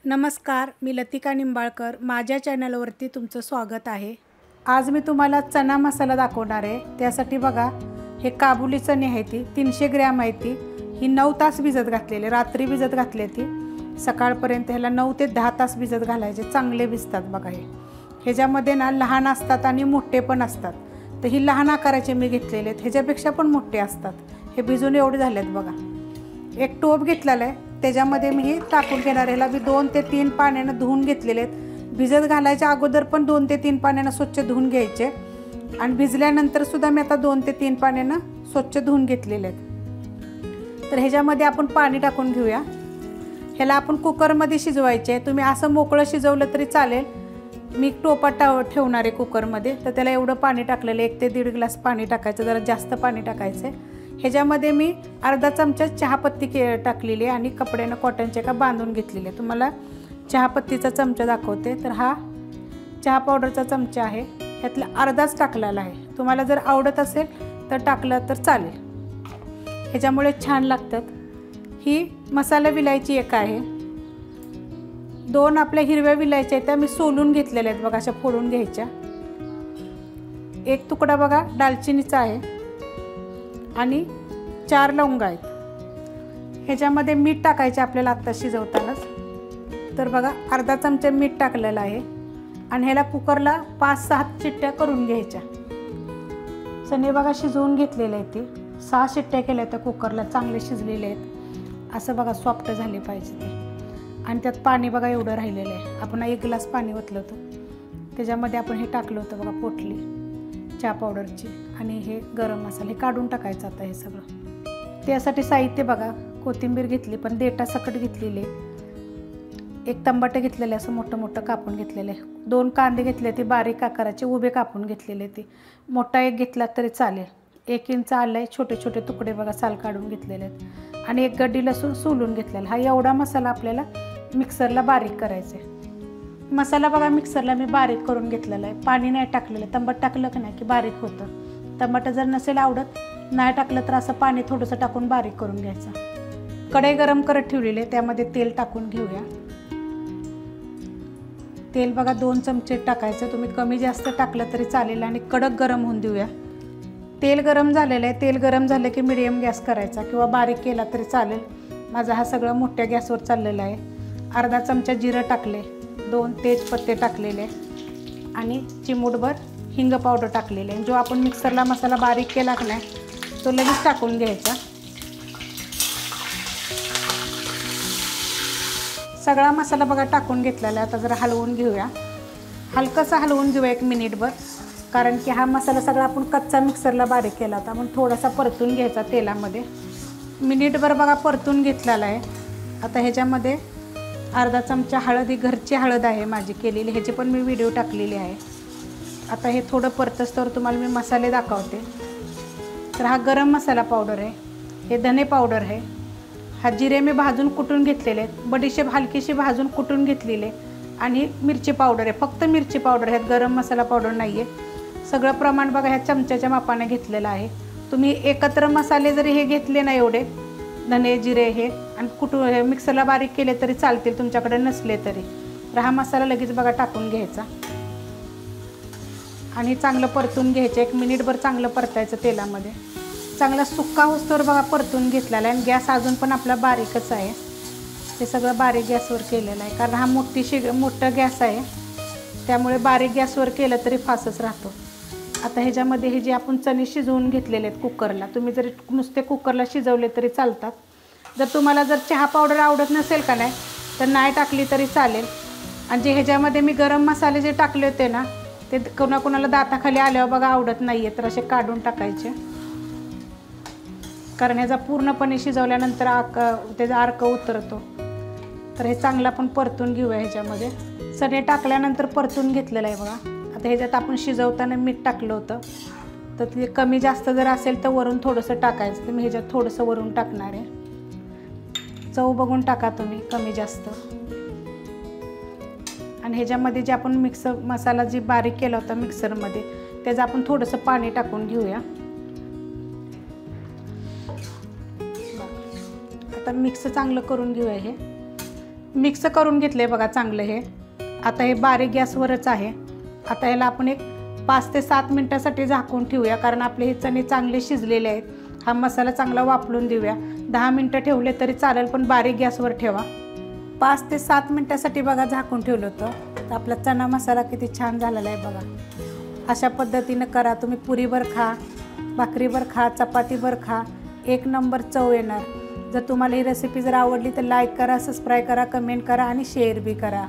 नमस्कार, मी लतिका निंबाळकर. माझ्या चॅनलवरती तुमचं स्वागत आहे. आज मी तुम्हाला चना मसाला दाखवणार आहे. त्यासाठी बघा, हे काबुली चणे आहे, ती 300 ग्रॅम आहे. ही 9 तास भिजत घातलेले, रात्री भिजत घातले. ती सकाळपर्यंत ह्याला 9 ते 10 तास भिजत घालायचे. चांगले भिजतात बघा. ह्याच्यामध्ये ना लहान असतात आणि मोठे पण असतात. तर ही लहान आकाराचे मी घेतलेले आहेत, ह्याच्यापेक्षा पण मोठे असतात. हे भिजून एवढे झालेत बघा. एक टोप घेतलेला आहे, त्याच्यामध्ये मी हे टाकून घेणार. ह्याला मी 2 ते 3 पाण्यानं धुवून घेतलेले आहेत. भिजत घालायच्या अगोदर पण 2 ते 3 पाण्यानं स्वच्छ धुवून घ्यायचे आणि भिजल्यानंतर सुद्धा मी आता 2 ते 3 पाण्यानं स्वच्छ धुवून घेतलेले आहेत. तर ह्याच्यामध्ये आपण पाणी टाकून घेऊया. ह्याला आपण कुकरमध्ये शिजवायचे. तुम्ही असं मोकळं शिजवलं तरी चालेल. मी टोपात ठेवणार आहे कुकरमध्ये. तर त्याला एवढं पाणी टाकलेलं, 1 ते 1.5 ग्लास पाणी टाकायचं, जरा जास्त पाणी टाकायचं. ह्याच्यामध्ये मी अर्धा चमचा चहापत्ती टाकलेली आहे आणि कपड्यानं कॉटनच्या का बांधून घेतलेली आहे. तुम्हाला चहापत्तीचा चमचा दाखवते. तर हा चहा पावडरचा चमचा आहे, ह्यातला अर्धाच टाकलेला आहे. तुम्हाला जर आवडत असेल तर टाकलं तर चालेल, ह्याच्यामुळे छान लागतात. ही मसाला विलायची एक आहे. 2 आपल्या हिरव्या विलायच्या आहेत, त्या मी सोलून घेतलेल्या आहेत बघा, अशा फोडून घ्यायच्या. एक तुकडा बघा दालचिनीचा आहे आणि 4 लवंग आहेत. ह्याच्यामध्ये मीठ टाकायचे आपल्याला आत्ता शिजवतानाच. तर बघा, अर्धा चमचा मीठ टाकलेलं आहे आणि ह्याला कुकरला 5-6 शिट्ट्या करून घ्यायच्या. चणे बघा शिजवून घेतलेले आहेत. ते 6 शिट्ट्या केल्या त्या कुकरला, चांगले शिजलेले आहेत. असं बघा सॉफ्ट झाले पाहिजे ते. आणि त्यात पाणी बघा एवढं राहिलेलं आहे. आपण 1 ग्लास पाणी ओतलं होतं, त्याच्यामध्ये आपण हे टाकलं होतं बघा, पोटली चहा पावडरची आणि हे गरम मसाले काढून टाकायचं आता हे सगळं. त्यासाठी साहित्य बघा, कोथिंबीर घेतली पण देठा सकट घेतलेले, 1 टमाटर घेतलेले असं मोठं मोठं कापून घेतलेले, 2 कांदे घेतले ते बारीक आकाराचे उभे कापून घेतलेले, ते मोठा 1 घेतला तरी चालेल. 1 इंच आलं आहे, छोटे छोटे तुकडे बघा साल काढून घेतलेले आहेत आणि 1 गड्डी लसूण सोलून घेतलेला. हा एवढा मसाला आपल्याला मिक्सरला बारीक करायचा आहे. मसाला बघा मिक्सरला मी बारीक करून घेतलेला आहे, पाणी नाही टाकलेलं. तंबट टाकलं की नाही की बारीक होतं. टमाटर जर नसेल आवडत, नाही टाकलं तर असं पाणी थोडंसं टाकून बारीक करून घ्यायचं. कढई गरम करत ठेवलेली आहे, त्यामध्ये तेल टाकून घेऊया. तेल बघा 2 चमचे टाकायचं. तुम्ही कमी जास्त टाकलं तरी चालेल आणि कडक गरम होऊन देऊया. तेल गरम झालेलं आहे. तेल गरम झालं की मिडियम गॅस करायचा किंवा बारीक केला तरी चालेल. माझा हा सगळं मोठ्या गॅसवर चाललेला आहे. अर्धा चमचा जिरं टाकले, 2 तेजपत्ते टाकलेले आणि चिमूटभर हिंग पावडर टाकलेले. जो आपण मिक्सरला मसाला बारीक केला की नाही तो लगेच टाकून घ्यायचा. सगळा मसाला बघा टाकून घेतलेला आहे. आता जरा हलवून घेऊया, हलकंसं हलवून घेऊया 1 मिनिटभर, कारण की हा मसाला सगळा आपण कच्चा मिक्सरला बारीक केला होता. म्हणून थोडासा परतून घ्यायचा तेलामध्ये. मिनिटभर बघा परतून घेतलेला आहे. आता ह्याच्यामध्ये अर्धा चमचा हळद, ही घरची हळद आहे माझी केलेली, ह्याची पण मी व्हिडिओ टाकलेली आहे. आता हे थोडं परतस्तवर तुम्हाला मी मसाले दाखवते. तर हा गरम मसाला पावडर आहे, हे धने पावडर आहे, हा जिरे मी भाजून कुटून घेतलेले आहेत, बडीशेप हलकीशी भाजून कुटून घेतलेले आणि मिरची पावडर आहे. फक्त मिरची पावडर आहे, गरम मसाला पावडर नाही आहे. सगळं प्रमाण बघा ह्या चमच्याच्या मापाने घेतलेलं आहे. तुम्ही एकत्र मसाले जरी हे घेतले ना, एवढे धने जिरे हे आणि कुटून मिक्सरला बारीक केले तरी चालतील तुमच्याकडे नसले तरी. तर हा मसाला लगेच बघा टाकून घ्यायचा आणि चांगलं परतून घ्यायचं. 1 मिनिटभर चांगलं परतायचं तेलामध्ये. चांगला सुक्का होस्तोवर बघा परतून घेतलेला आहे आणि गॅस अजून पण आपला बारीकच आहे. ते सगळं बारीक गॅसवर केलेलं आहे, कारण हा मोठा गॅस आहे, त्यामुळे बारीक गॅसवर केलं तरी फासच राहतो. आता ह्याच्यामध्ये हे जे आपण चणे शिजवून घेतलेले आहेत कुकरला, तुम्ही जरी नुसते कुकरला शिजवले तरी चालतात. जर तुम्हाला जर चहा पावडर आवडत नसेल का नाही तर नाही टाकली तरी चालेल. आणि जे ह्याच्यामध्ये मी गरम मसाले जे टाकले होते ना, ते कोणाकोणाला दाताखाली आल्यावर बघा आवडत नाही आहे, तर असे काढून टाकायचे, कारण ह्याचा पूर्णपणे शिजवल्यानंतर त्याचा अर्क उतरतो. तर हे चांगलं आपण परतून घेऊया. ह्याच्यामध्ये चणे टाकल्यानंतर परतून घेतलेलं आहे बघा. आता ह्याच्यात आपण शिजवताना मीठ टाकलं होतं, तर ते कमी जास्त जर असेल तर वरून थोडंसं टाकायचं. तर मी ह्याच्यात थोडंसं वरून टाकणार आहे. चव बघून टाका तुम्ही कमी जास्त. आणि ह्याच्यामध्ये जे आपण मसाला जी बारीक केला होता मिक्सरमध्ये, त्याचं आपण थोडंसं पाणी टाकून घेऊया. आता मिक्स चांगलं करून घेऊया. हे मिक्स करून घेतले बघा चांगलं हे। आता हे बारीक गॅसवरच आहे। आता ह्याला आपण एक 5 ते 7 मिनिटासाठी झाकून ठेवूया, कारण आपले हे चणे चांगले शिजलेले आहेत। हा मसाला चांगला वाफळून देऊया। 10 मिनिटं ठेवले तरी चालेल, पण बारीक गॅसवर ठेवा। 5 ते 7 मिनिटासाठी बघा झाकून ठेवलं होतं। तर आपला चना मसाला किती छान झालेला आहे बघा। अशा पद्धतीनं करा तुम्ही, पुरीवर खा, भाकरीवर खा, चपातीवर खा, एक नंबर चव येणार। जर तुम्हाला ही रेसिपी जर आवडली तर लाईक करा, सबस्क्राईब करा, कमेंट करा आणि शेअर बी करा।